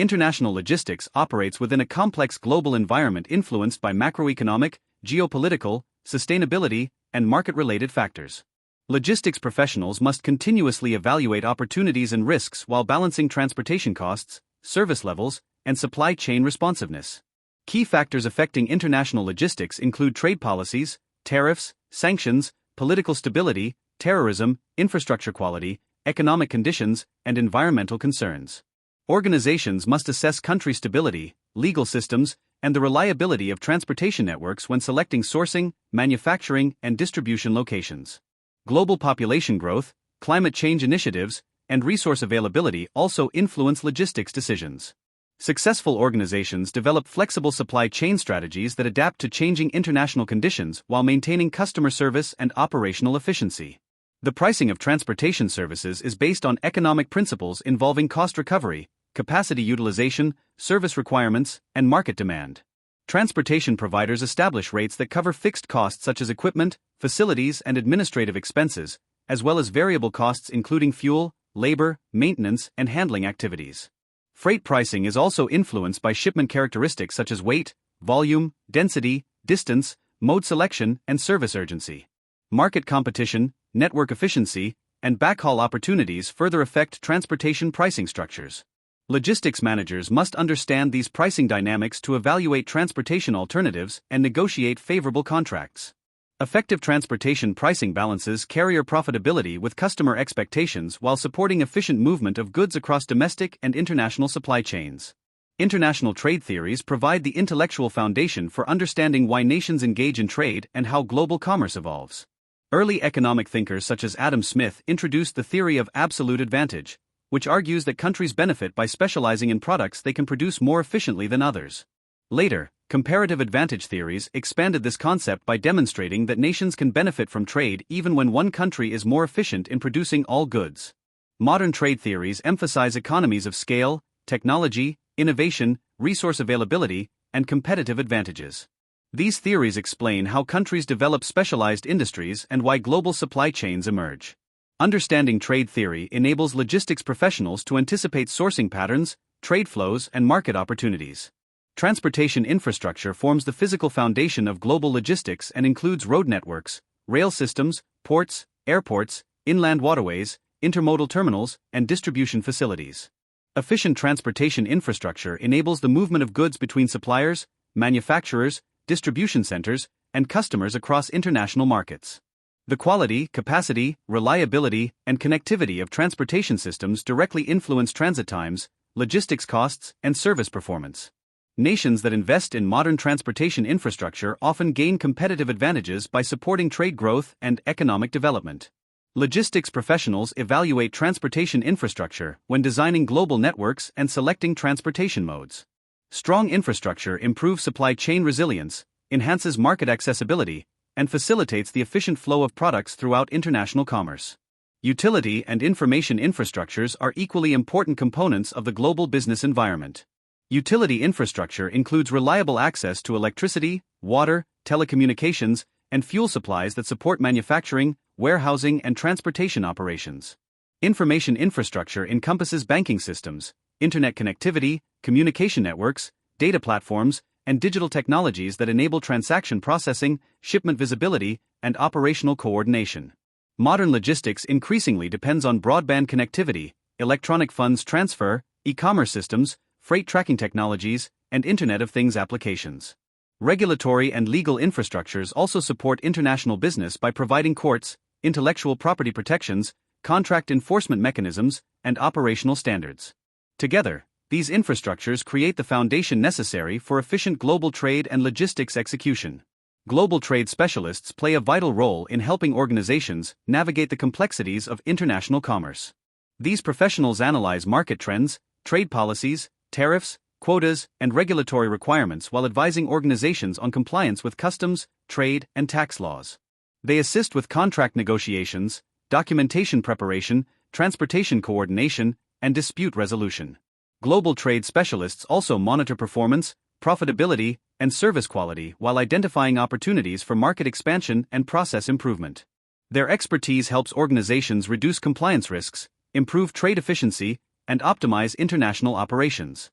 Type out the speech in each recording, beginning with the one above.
International logistics operates within a complex global environment influenced by macroeconomic, geopolitical, sustainability, and market-related factors. Logistics professionals must continuously evaluate opportunities and risks while balancing transportation costs, service levels, and supply chain responsiveness. Key factors affecting international logistics include trade policies, tariffs, sanctions, political stability, terrorism, infrastructure quality, economic conditions, and environmental concerns. Organizations must assess country stability, legal systems, and the reliability of transportation networks when selecting sourcing, manufacturing, and distribution locations. Global population growth, climate change initiatives, and resource availability also influence logistics decisions. Successful organizations develop flexible supply chain strategies that adapt to changing international conditions while maintaining customer service and operational efficiency. The pricing of transportation services is based on economic principles involving cost recovery, capacity utilization, service requirements, and market demand. Transportation providers establish rates that cover fixed costs such as equipment, facilities, and administrative expenses, as well as variable costs including fuel, labor, maintenance, and handling activities. Freight pricing is also influenced by shipment characteristics such as weight, volume, density, distance, mode selection, and service urgency. Market competition, network efficiency, and backhaul opportunities further affect transportation pricing structures. Logistics managers must understand these pricing dynamics to evaluate transportation alternatives and negotiate favorable contracts. Effective transportation pricing balances carrier profitability with customer expectations while supporting efficient movement of goods across domestic and international supply chains. International trade theories provide the intellectual foundation for understanding why nations engage in trade and how global commerce evolves. Early economic thinkers such as Adam Smith introduced the theory of absolute advantage, which argues that countries benefit by specializing in products they can produce more efficiently than others. Later, comparative advantage theories expanded this concept by demonstrating that nations can benefit from trade even when one country is more efficient in producing all goods. Modern trade theories emphasize economies of scale, technology, innovation, resource availability, and competitive advantages. These theories explain how countries develop specialized industries and why global supply chains emerge. Understanding trade theory enables logistics professionals to anticipate sourcing patterns, trade flows, and market opportunities. Transportation infrastructure forms the physical foundation of global logistics and includes road networks, rail systems, ports, airports, inland waterways, intermodal terminals, and distribution facilities. Efficient transportation infrastructure enables the movement of goods between suppliers, manufacturers, distribution centers, and customers across international markets. The quality, capacity, reliability, and connectivity of transportation systems directly influence transit times, logistics costs, and service performance. Nations that invest in modern transportation infrastructure often gain competitive advantages by supporting trade growth and economic development. Logistics professionals evaluate transportation infrastructure when designing global networks and selecting transportation modes. Strong infrastructure improves supply chain resilience, enhances market accessibility, and facilitates the efficient flow of products throughout international commerce. Utility and information infrastructures are equally important components of the global business environment. Utility infrastructure includes reliable access to electricity, water, telecommunications, and fuel supplies that support manufacturing, warehousing, and transportation operations. Information infrastructure encompasses banking systems, internet connectivity, communication networks, data platforms, and digital technologies that enable transaction processing, shipment visibility, and operational coordination. Modern logistics increasingly depends on broadband connectivity, electronic funds transfer, e-commerce systems, freight tracking technologies, and Internet of Things applications. Regulatory and legal infrastructures also support international business by providing courts, intellectual property protections, contract enforcement mechanisms, and operational standards. Together, these infrastructures create the foundation necessary for efficient global trade and logistics execution. Global trade specialists play a vital role in helping organizations navigate the complexities of international commerce. These professionals analyze market trends, trade policies, tariffs, quotas, and regulatory requirements while advising organizations on compliance with customs, trade, and tax laws. They assist with contract negotiations, documentation preparation, transportation coordination, and dispute resolution. Global trade specialists also monitor performance, profitability, and service quality while identifying opportunities for market expansion and process improvement. Their expertise helps organizations reduce compliance risks, improve trade efficiency, and optimize international operations.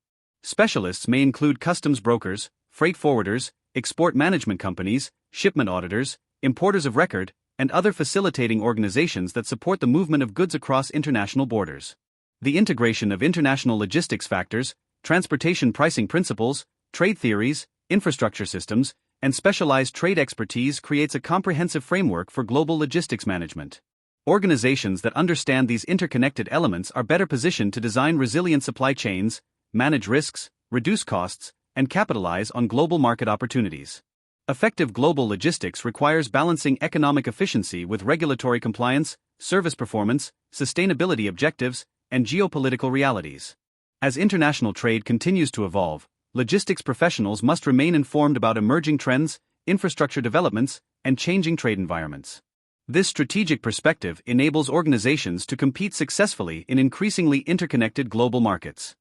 Specialists may include customs brokers, freight forwarders, export management companies, shipment auditors, importers of record, and other facilitating organizations that support the movement of goods across international borders. The integration of international logistics factors, transportation pricing principles, trade theories, infrastructure systems, and specialized trade expertise creates a comprehensive framework for global logistics management. Organizations that understand these interconnected elements are better positioned to design resilient supply chains, manage risks, reduce costs, and capitalize on global market opportunities. Effective global logistics requires balancing economic efficiency with regulatory compliance, service performance, sustainability objectives, and geopolitical realities. As international trade continues to evolve, logistics professionals must remain informed about emerging trends, infrastructure developments, and changing trade environments. This strategic perspective enables organizations to compete successfully in increasingly interconnected global markets.